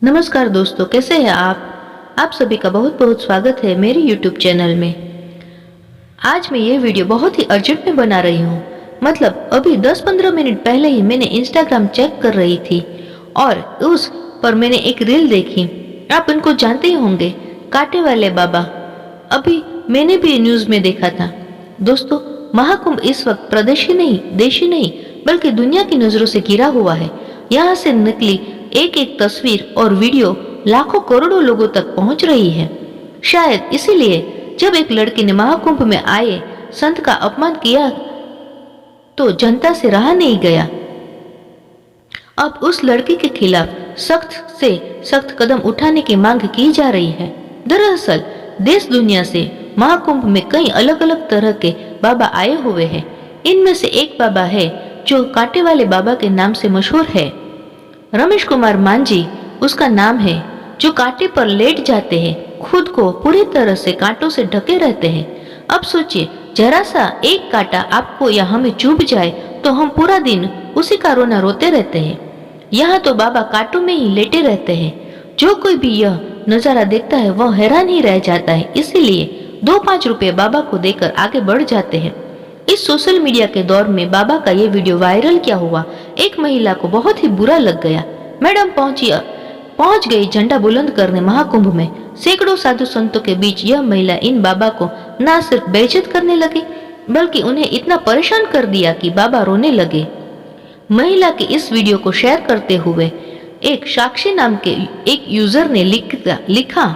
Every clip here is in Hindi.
नमस्कार दोस्तों, कैसे हैं आप सभी का बहुत बहुत स्वागत है मेरे YouTube चैनल में। आज मैं ये वीडियो बहुत ही अर्जेंट में बना रही हूँ। मतलब अभी 10-15 मिनट पहले ही मैंने इंस्टाग्राम चेक कर रही थी और उस पर मैंने एक रील देखी। आप उनको जानते ही होंगे, कांटे वाले बाबा। अभी मैंने भी न्यूज़ में देखा था। दोस्तों, महाकुंभ इस वक्त प्रदेशी नहीं, देशी नहीं, बल्कि दुनिया की नजरों से घिरा हुआ है। यहाँ से निकली एक एक तस्वीर और वीडियो लाखों करोड़ों लोगों तक पहुंच रही है। शायद इसीलिए जब एक लड़की ने महाकुंभ में आए संत का अपमान किया तो जनता से रहा नहीं गया। अब उस लड़की के खिलाफ सख्त से सख्त कदम उठाने की मांग की जा रही है। दरअसल देश दुनिया से महाकुंभ में कई अलग अलग तरह के बाबा आए हुए हैं। इनमें से एक बाबा है जो कांटे वाले बाबा के नाम से मशहूर है। रमेश कुमार मांझी उसका नाम है, जो कांटे पर लेट जाते हैं, खुद को पूरी तरह से कांटों से ढके रहते हैं। अब सोचिए, जरा सा एक कांटा आपको या हमें चुभ जाए तो हम पूरा दिन उसी का रोना रोते रहते हैं। यहाँ तो बाबा कांटों में ही लेटे रहते हैं। जो कोई भी यह नजारा देखता है वह हैरान ही रह जाता है। इसीलिए 2-5 रुपए बाबा को देकर आगे बढ़ जाते हैं। इस सोशल मीडिया के दौर में बाबा का ये वीडियो वायरल क्या हुआ, एक महिला को बहुत ही बुरा लग गया। मैडम पहुंच गई झंडा बुलंद करने महाकुंभ में। सैकड़ों साधु संतों के बीच यह महिला इन बाबा को न सिर्फ बेइज्जत करने लगी, बल्कि उन्हें इतना परेशान कर दिया कि बाबा रोने लगे। महिला के इस वीडियो को शेयर करते हुए एक साक्षी नाम के एक यूजर ने लिखा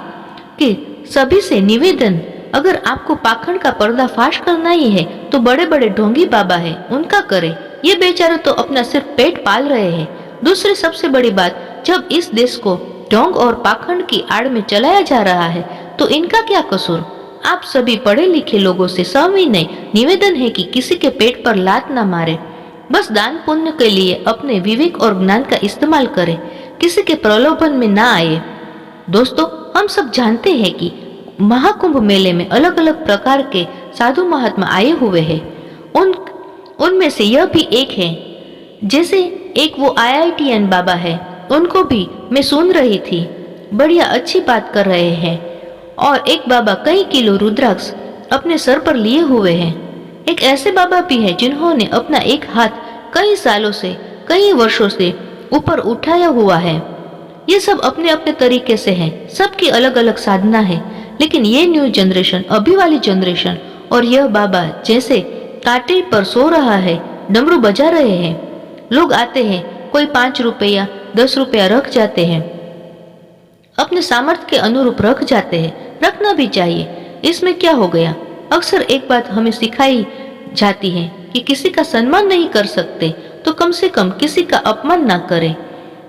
कि सभी से निवेदन, अगर आपको पाखंड का पर्दाफाश करना ही है तो बड़े बड़े ढोंगी बाबा है, उनका करे। ये बेचारे तो अपना सिर्फ पेट पाल रहे हैं। दूसरी सबसे बड़ी बात, जब इस देश को ढोंग और पाखंड की आड़ में चलाया जा रहा है तो इनका क्या कसूर। आप सभी पढ़े लिखे लोगों से सविनय निवेदन है कि किसी के पेट पर लात ना मारे, बस दान पुण्य के लिए अपने विवेक और ज्ञान का इस्तेमाल करें, किसी के प्रलोभन में ना आए। दोस्तों, हम सब जानते हैं कि महाकुंभ मेले में अलग अलग प्रकार के साधु महात्मा आए हुए हैं। उनमें से यह भी एक है। जैसे एक वो IITN बाबा है, उनको भी मैं सुन रही थी, बढ़िया अच्छी बात कर रहे हैं। और एक बाबा कई किलो रुद्राक्ष अपने सर पर लिए हुए हैं। एक ऐसे बाबा भी है जिन्होंने अपना एक हाथ कई सालों से, कई वर्षों से ऊपर उठाया हुआ है। ये सब अपने अपने तरीके से हैं, सबकी अलग अलग साधना है। लेकिन ये न्यू जनरेशन, अभी वाली जनरेशन, और यह बाबा जैसे कांटे पर सो रहा है, डमरू बजा रहे हैं। लोग आते हैं, कोई 5 रुपया 10 रुपया रख जाते हैं, अपने सामर्थ्य के अनुरूप रख जाते हैं, रखना भी चाहिए। इसमें क्या हो गया। अक्सर एक बात हमें सिखाई जाती है कि किसी का सम्मान नहीं कर सकते तो कम से कम किसी का अपमान ना करें।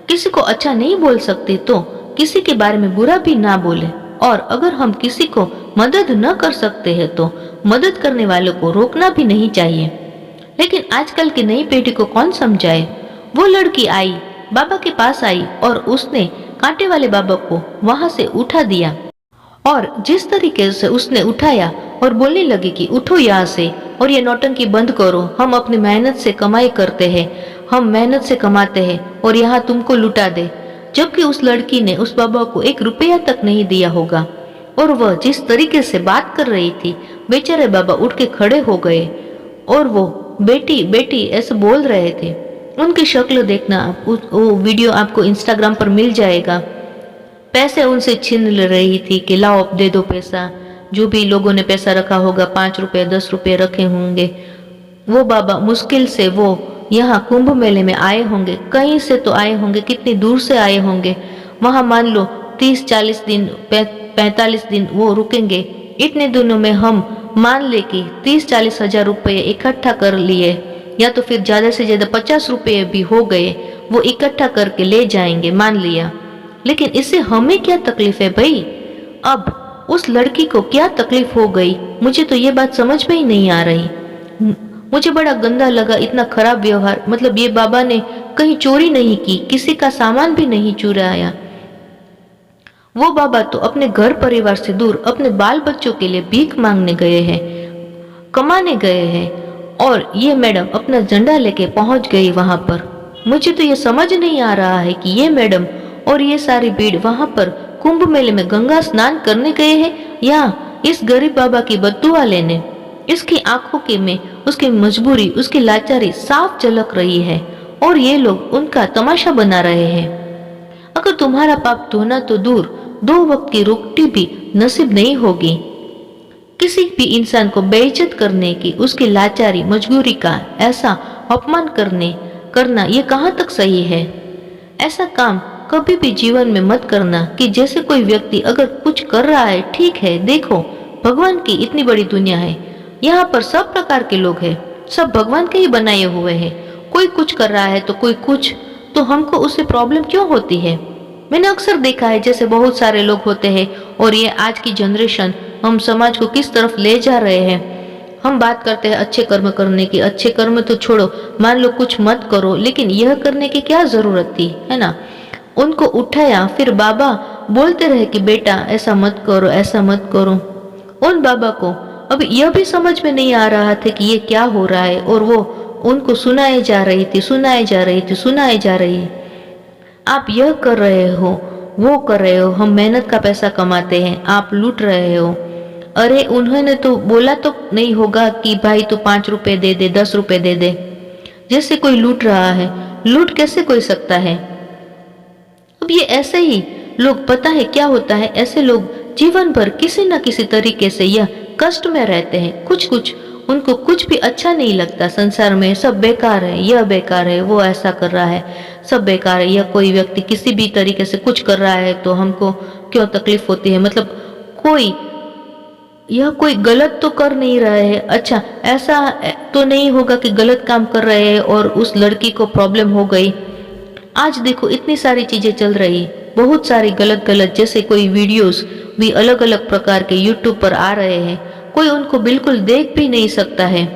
किसी को अच्छा नहीं बोल सकते तो किसी के बारे में बुरा भी ना बोले। और अगर हम किसी को मदद न कर सकते हैं तो मदद करने वालों को रोकना भी नहीं चाहिए। लेकिन आजकल की नई पीढ़ी को कौन समझाए। वो लड़की आई, बाबा के पास आई और उसने कांटे वाले बाबा को वहां से उठा दिया। और जिस तरीके से उसने उठाया और बोलने लगी कि उठो यहाँ से और ये नौटंकी बंद करो, हम अपनी मेहनत से कमाई करते हैं, हम मेहनत से कमाते हैं और यहाँ तुमको लुटा दे। जबकि उस लड़की ने उस बाबा को 1 रुपया तक नहीं दिया होगा। और वह जिस तरीके से बात कर रही थी, बेचारे बाबा उठ के खड़े हो गए और वो बेटी बेटी ऐसे बोल रहे थे। उनकी शक्ल देखना, वो वीडियो आपको इंस्टाग्राम पर मिल जाएगा। पैसे उनसे छीन रही थी कि लाओ अब दे दो पैसा। जो भी लोगों ने पैसा रखा होगा, 5 रुपये 10 रुपये रखे होंगे, वो बाबा मुश्किल से वो यहाँ कुंभ मेले में आए होंगे, कहीं से तो आए होंगे, कितनी दूर से आए होंगे। वहाँ मान लो 30-40 दिन 45 दिन वो रुकेंगे। इतने दिनों में हम मान ले कि 30-40 हजार रुपये इकट्ठा कर लिए, या तो फिर ज्यादा से ज्यादा 50 रुपये भी हो गए, वो इकट्ठा करके ले जाएंगे, मान लिया। लेकिन इससे हमें क्या तकलीफ है भाई। अब उस लड़की को क्या तकलीफ हो गई, मुझे तो ये बात समझ में ही नहीं आ रही। मुझे बड़ा गंदा लगा, इतना खराब व्यवहार। मतलब ये बाबा ने कहीं चोरी नहीं की, किसी का सामान भी नहीं चुराया। वो बाबा तो अपने घर परिवार से दूर अपने बाल बच्चों के लिए भीख मांगने गए हैं, कमाने गए हैं, और ये मैडम अपना झंडा लेके पहुंच गई वहां पर। मुझे तो ये समझ नहीं आ रहा है कि ये मैडम और ये सारी भीड़ वहां पर कुंभ मेले में गंगा स्नान करने गए हैं या इस गरीब बाबा की बद्दुआ लेने। इसकी आंखों के में उसकी मजबूरी, उसकी लाचारी साफ झलक रही है और ये लोग उनका तमाशा बना रहे हैं। अगर तुम्हारा पाप धोना तो दूर, 2 वक्त की रोटी भी नसीब नहीं होगी। किसी भी इंसान को बेइज्जत करने की, उसकी लाचारी मजबूरी का ऐसा अपमान करना ये कहाँ तक सही है। ऐसा काम कभी भी जीवन में मत करना कि जैसे कोई व्यक्ति अगर कुछ कर रहा है, ठीक है, देखो भगवान की इतनी बड़ी दुनिया है, यहाँ पर सब प्रकार के लोग हैं, सब भगवान के ही बनाए हुए हैं। कोई कुछ कर रहा है तो कोई कुछ, तो हमको उससे प्रॉब्लम क्यों होती है। मैंने अक्सर देखा है जैसे बहुत सारे लोग होते हैं और ये आज की जनरेशन हम समाज को किस तरफ ले जा रहे हैं। हम बात करते हैं अच्छे कर्म करने की, अच्छे कर्म तो छोड़ो, मान लो कुछ मत करो, लेकिन यह करने की क्या जरूरत थी, है ना। उनको उठाया, फिर बाबा बोलते रहे कि बेटा ऐसा मत करो, ऐसा मत करो। उन बाबा को अब यह भी समझ में नहीं आ रहा था कि ये क्या हो रहा है और वो उनको सुनाए जा रही थी। आप यह कर रहे हो, वो कर रहे हो, हम मेहनत का पैसा कमाते हैं, आप लूट रहे हो। अरे उन्होंने तो बोला तो नहीं होगा कि भाई तू 5 रुपए दे दे, 10 रुपए दे दे। जैसे कोई लूट रहा है, लूट कैसे कोई सकता है। अब ये ऐसे ही लोग, पता है क्या होता है, ऐसे लोग जीवन भर किसी न किसी तरीके से यह कष्ट में रहते हैं। कुछ उनको कुछ भी अच्छा नहीं लगता संसार में, सब बेकार है, यह बेकार है, वो ऐसा कर रहा है, सब बेकार है। या कोई व्यक्ति किसी भी तरीके से कुछ कर रहा है तो हमको क्यों तकलीफ होती है, मतलब कोई गलत तो कर नहीं रहा है। अच्छा, ऐसा तो नहीं होगा कि गलत काम कर रहे हैं और उस लड़की को प्रॉब्लम हो गई। आज देखो इतनी सारी चीजें चल रही, बहुत सारी गलत जैसे कोई वीडियोस भी अलग अलग प्रकार के यूट्यूब पर आ रहे हैं, कोई उनको बिल्कुल देख भी नहीं सकता है,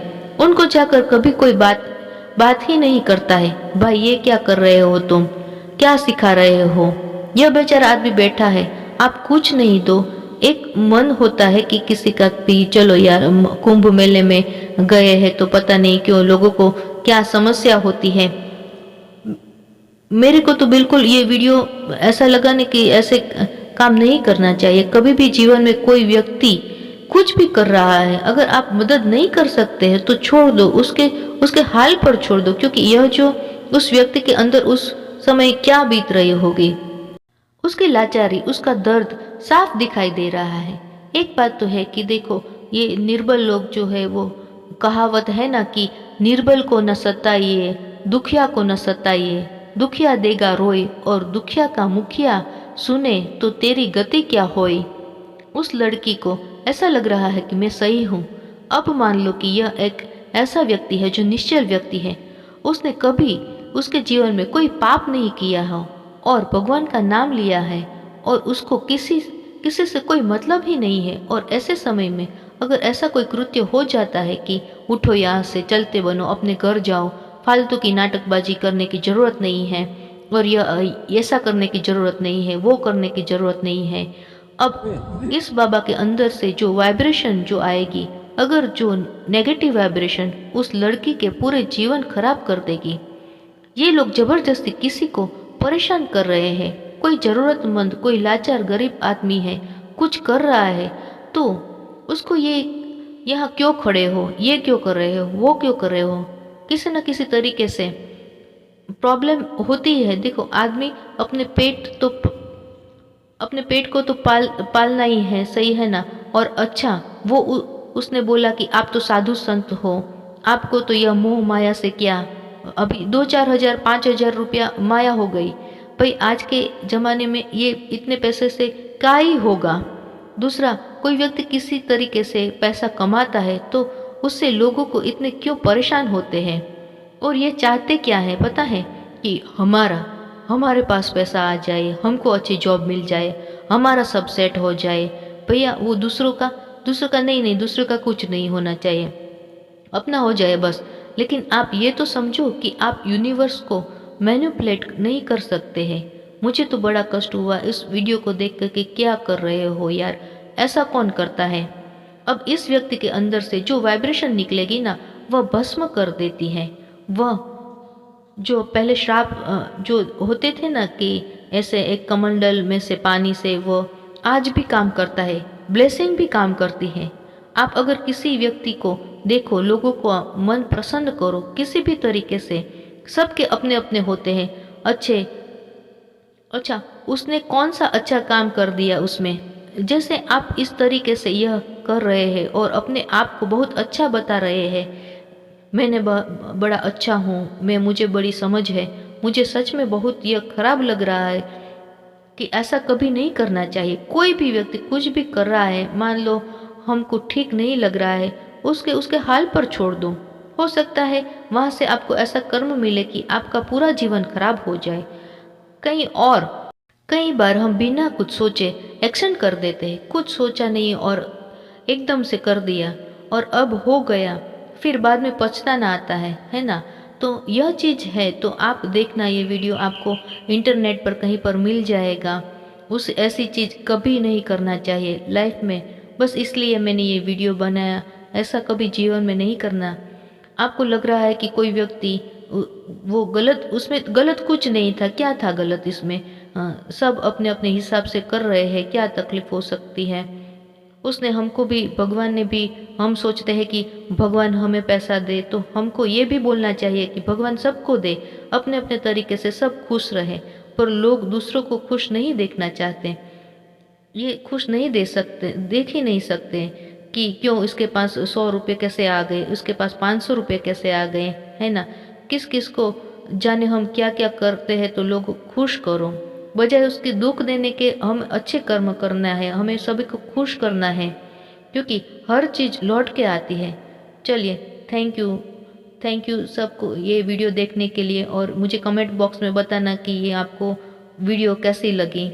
उनको जाकर कभी कोई बात ही नहीं करता है। भाई ये क्या कर रहे हो तुम, क्या सिखा रहे हो। यह बेचारा आदमी बैठा है, आप कुछ नहीं दो। एक मन होता है कि किसी का भी, चलो यार कुंभ मेले में गए हैं तो पता नहीं क्यों लोगों को क्या समस्या होती है। मेरे को तो बिल्कुल ये वीडियो ऐसा लगा नहीं कि ऐसे काम नहीं करना चाहिए। कभी भी जीवन में कोई व्यक्ति कुछ भी कर रहा है, अगर आप मदद नहीं कर सकते हैं तो छोड़ दो, उसके हाल पर छोड़ दो, क्योंकि यह जो उस व्यक्ति के अंदर उस समय क्या बीत रही होगी, उसकी लाचारी, उसका दर्द साफ दिखाई दे रहा है। एक बात तो है कि देखो ये निर्बल लोग जो है, वो कहावत है ना कि निर्बल को न सताइए, दुखिया को न सताइए, दुखिया देगा रोए और दुखिया का मुखिया सुने तो तेरी गति क्या होई। उस लड़की को ऐसा लग रहा है कि मैं सही हूँ। अब मान लो कि यह एक ऐसा व्यक्ति है जो निश्चल व्यक्ति है, उसने कभी उसके जीवन में कोई पाप नहीं किया हो और भगवान का नाम लिया है और उसको किसी से कोई मतलब ही नहीं है। और ऐसे समय में अगर ऐसा कोई कृत्य हो जाता है कि उठो यहाँ से, चलते बनो, अपने घर जाओ, फालतू की नाटकबाजी करने की जरूरत नहीं है और यह ऐसा करने की जरूरत नहीं है, वो करने की जरूरत नहीं है। अब इस बाबा के अंदर से जो वाइब्रेशन जो आएगी, अगर जो नेगेटिव वाइब्रेशन उस लड़की के पूरे जीवन खराब कर देगी। ये लोग जबरदस्ती किसी को परेशान कर रहे हैं। कोई जरूरतमंद, कोई लाचार गरीब आदमी है, कुछ कर रहा है तो उसको ये यहाँ क्यों खड़े हो, ये क्यों कर रहे हो, वो क्यों कर रहे हो, किसी न किसी तरीके से प्रॉब्लम होती है। देखो आदमी अपने पेट को तो पालना ही है, सही है ना। और अच्छा वो उसने बोला कि आप तो साधु संत हो, आपको तो यह मोह माया से क्या, अभी 2-4 हजार 5,000 रुपया माया हो गई। भाई आज के ज़माने में ये इतने पैसे से क्या ही होगा। दूसरा, कोई व्यक्ति किसी तरीके से पैसा कमाता है तो उससे लोगों को इतने क्यों परेशान होते हैं। और ये चाहते क्या है पता है, कि हमारे पास पैसा आ जाए, हमको अच्छी जॉब मिल जाए, हमारा सब सेट हो जाए। भैया वो दूसरों का नहीं, दूसरों का कुछ नहीं होना चाहिए, अपना हो जाए बस। लेकिन आप ये तो समझो कि आप यूनिवर्स को मैनिपुलेट नहीं कर सकते हैं। मुझे तो बड़ा कष्ट हुआ इस वीडियो को देख कर कि क्या कर रहे हो यार, ऐसा कौन करता है। अब इस व्यक्ति के अंदर से जो वाइब्रेशन निकलेगी ना, वह भस्म कर देती है। वह जो पहले श्राप जो होते थे ना कि ऐसे एक कमंडल में से पानी से वो आज भी काम करता है, ब्लेसिंग भी काम करती है। आप अगर किसी व्यक्ति को देखो, लोगों को मन प्रसन्न करो किसी भी तरीके से, सबके अपने अपने होते हैं अच्छे। अच्छा, उसने कौन सा अच्छा काम कर दिया उसमें, जैसे आप इस तरीके से यह कर रहे हैं और अपने आप को बहुत अच्छा बता रहे हैं, मैंने बड़ा अच्छा हूँ, मुझे बड़ी समझ है। मुझे सच में बहुत यह खराब लग रहा है कि ऐसा कभी नहीं करना चाहिए। कोई भी व्यक्ति कुछ भी कर रहा है, मान लो हमको ठीक नहीं लग रहा है, उसके उसके हाल पर छोड़ दो। हो सकता है वहाँ से आपको ऐसा कर्म मिले कि आपका पूरा जीवन खराब हो जाए। कहीं और कई बार हम बिना कुछ सोचे एक्शन कर देते हैं, कुछ सोचा नहीं और एकदम से कर दिया और अब हो गया, फिर बाद में पछताना आता है ना। तो यह चीज़ है, तो आप देखना, ये वीडियो आपको इंटरनेट पर कहीं पर मिल जाएगा। उस ऐसी चीज़ कभी नहीं करना चाहिए लाइफ में, बस इसलिए मैंने ये वीडियो बनाया। ऐसा कभी जीवन में नहीं करना। आपको लग रहा है कि कोई व्यक्ति वो गलत, उसमें गलत कुछ नहीं था, क्या था गलत इसमें, सब अपने अपने हिसाब से कर रहे हैं, क्या तकलीफ हो सकती है। उसने हमको भी, भगवान ने भी, हम सोचते हैं कि भगवान हमें पैसा दे, तो हमको ये भी बोलना चाहिए कि भगवान सबको दे, अपने अपने तरीके से सब खुश रहे। पर लोग दूसरों को खुश नहीं देखना चाहते, ये खुश नहीं दे सकते, देख ही नहीं सकते कि क्यों इसके पास 100 रुपये कैसे आ गए, उसके पास 500 रुपये कैसे आ गए, है ना। किस किस को जाने हम क्या क्या करते हैं, तो लोग खुश करो, बजाय उसके दुख देने के हम अच्छे कर्म करना है, हमें सभी को खुश करना है, क्योंकि हर चीज़ लौट के आती है। चलिए, थैंक यू सबको ये वीडियो देखने के लिए, और मुझे कमेंट बॉक्स में बताना कि ये आपको वीडियो कैसी लगी।